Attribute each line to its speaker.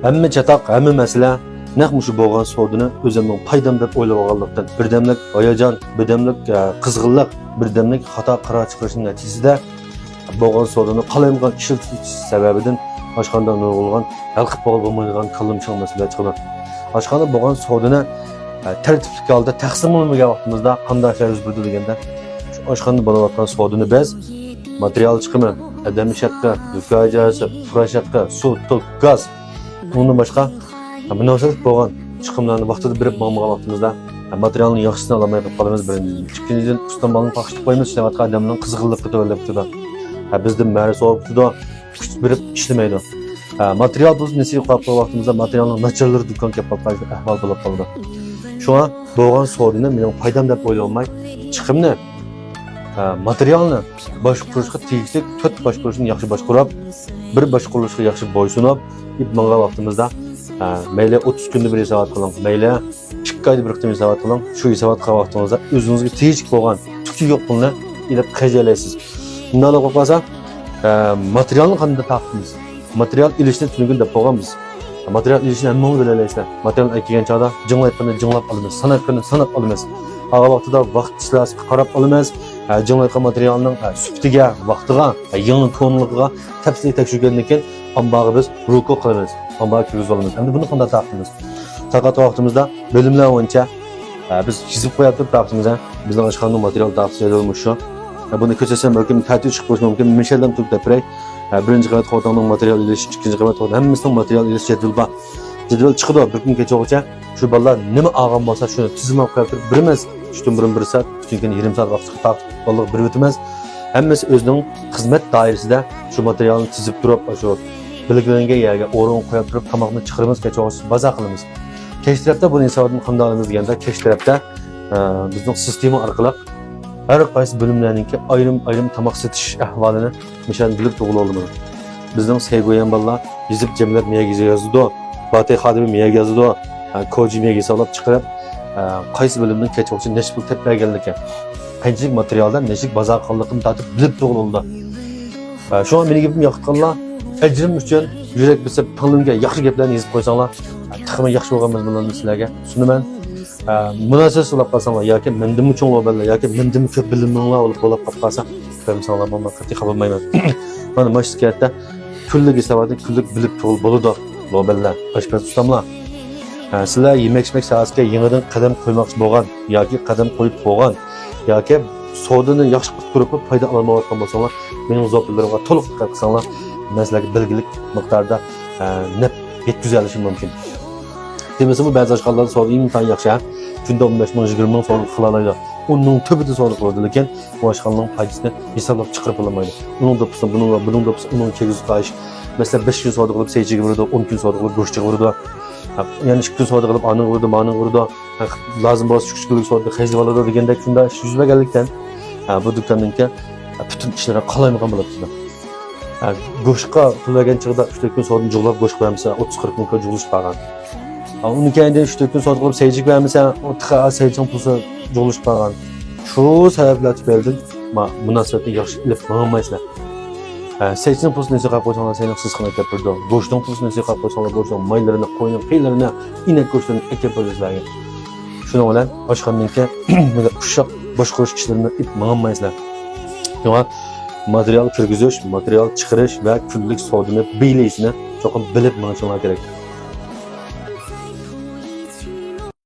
Speaker 1: Hamma chataq, hamma masala naq mushu bo'lgan savdini o'zimning foydam deb o'ylab olganlikdan birdamlik hayajon, birdamlik qizg'inlik, birdamlik xato qaror chiqarishning natijasida bo'lgan savdini qalaydigan ishlatish sababidan oshxonada nurg'ulgan hal qilib bo'lmaydigan kallamchiq masalalar chiqadi. Oshxonada bo'lgan savdini tartibli holda taqsim qilmagan vaqtimizda qanday ishlar yuz berdi deganda oshxonada bo'layotgan savdini biz material chiqimi, adam shaqqa, do'kon ijarasi, furash haqqi, suv, tok, gaz bundan boshqa munosabat bo'lgan chiqimlarni vaqtida berib bo'lmagan vaqtimizda materialning yaxshisini olmay qolamiz birinchidan. Ikkinchidan ustamonning paxtib qo'ymiz, ishlayotgan odamning qizg'inligi to'g'rilib turadi. Bizdan ma'ri so'rab turadi, kuch berib ishlamaydi. Material biz nasiya qo'yib qo'ygan vaqtimizda materialning nacharlari do'kon kelib qolgan ahvol bo'lib qoldi. Shuna bo'lgan savdini mening foydam deb o'ylamay, chiqimni materialni boshqarishga tegishli 4 boshqarishni yaxshi boshqarib, bir boshqarishga yaxshi bo'ysunib, ibmangan vaqtimizda mayli 30 kunda bir hisobot qiling, mayli 2 oyda bir hisobot qiling, shu hisobot qilgan vaqtingizda o'zingizga tegishli bo'lgan kuchi yo'q pulni ilib qajalaysiz. Bundan qo'rqmasa, materialni qanday taqdimiz? Material ilishni tunugun deb qo'yganmiz. Material ilishni hamma bilaysizlar. Material kelgan chog'da jinglayotganda jinglab olamiz, sanatni sanab olamiz. Hava vaqtida vaqt ishlashga qarab olamiz. Jinglayotgan materialning suftiga, vaqtiga, yangi ko'nligiga tafsili tekshirgandan keyin ambag'i biz ruku qilamiz. Ambag'i kirgizib olamiz. Endi buni qanday taqdimiz? Faqat vaqtimizda bo'limlar bo'yicha biz chizib qo'yib taqdimiz. Bizning oshxonaning material taqdisi bo'lmuş shu. Buni ko'rsam balkim tartib chiqib qo'yish mumkin. Mishaldan turib tapiray. Birinchi qavat xotinning material ilish, ikkinchi qavat xotin hammasining material ilish jadval bor. Jadval chiqdi bir kun kechagacha shu bolalar nima olgan bo'lsa shuni tizimlab qo'yib turib birimiz 1 soat, chunki 20 soat vaqt taqib bolalar bir o'timiz. Hammasi o'zining xizmat doirasida shu materialni tizib turib, shu belgilangan yerga o'rin qo'yib turib tomoqni chiqaramiz, kechagacha baza qilamiz. Kech tarafda buni hisobini qanday olamiz deganda, kech tarafda bizning sistema orqali har qaysi bo'limlarningki ayrim tomoq setish ahvolini mishan bilib to'g'ri oldim. Bizning sevgo'yan bolalar yozib jamlab miyaga yozdi, Fatih xodimi miyaga yozdi, koji miyaga hisoblab chiqarib, qaysi bo'limning kechagacha necha pul tepberganligi, qanchalik materialdan necha bozor qilganligini tatib bilib to'g'ri oldi. Shu an meni gapim yoqganlar, ajrim uchun yurak bisib tinglimga yaxshi gaplarni yozib qo'ysanglar, tixmi yaxshi bo'lganmiz bularni sizlarga sunaman. Munosabat solab qolsanglar yoki mendim uchun bo'ladi yoki mendim ko'p biliminglar olib bo'lib qolsa, qo'ymanglar, men qat'iy qabul qilmayman. Mana mashg'ulotda kunlik hisobotni kunlik bilib to'g'ri bo'ladi. Lo'ballar, oshpaz ustamlar. Sizlar yemek sohasiga yangidan qadam qo'ymoqchi bo'lgan yoki qadam qo'yib bo'lgan yoki savdoni yaxshi qilib turib foyda olmayotgan bo'lsanglar, mening zo'rlarimga to'liq diqqat qilsanglar, men sizlarga belgilik miqdorda nep yetkazishim mumkin. Demasam ba'zi oshxonalarda savdo imkoni yaxshi. Kunda 15 ming 20 ming savdo qila oladi. Uning tubida savdo qiladi, lekin bu oshxonaning foydasini hisoblab chiqarib olmaydi. Uning dopisi, buning dopisi, uning kegiz qo'yish. Masalan 5 kun savdo qilib seychiga uradi, 10 kun savdo qilib go'shtga uradi. Yani 2 kun savdo qilib aning uradi, maning uradi. Lozim bo'lsa 3 kunlik savdo xajib oladi deganda shunda ish yuz berganlikdan bu do'konningki butun ishlari qalaymagan bo'ladi. Go'shtga to'lagan chig'da 3 kun savdo jug'lab go'sht qo'yamsa 30-40 mingga jug'lish qolgan. Uni keyin 3 kun savdo qilib seychik bermasa, o tıqa seyching pulsi jug'lish qolgan. Shu sabablar tufayli munosabatni yaxshi ilib bo'lmaysizlar. Seyching pulsini nasiqa qo'ysanglar, seni siz qilib berdi. Go'shtning pulsini nasiqa qo'ysanglar, go'shtning maylarini, qo'yning qiylarini, inak go'shtini ekib qo'yinglar. Shuning bilan oshxonaningki ushoq boshqarish ishlarini ip bo'lmaysizlar. Shunga material kirgizish, material chiqarish va kunlik savdoni beyleysini cho'qim bilib ma'lumotlar kerak.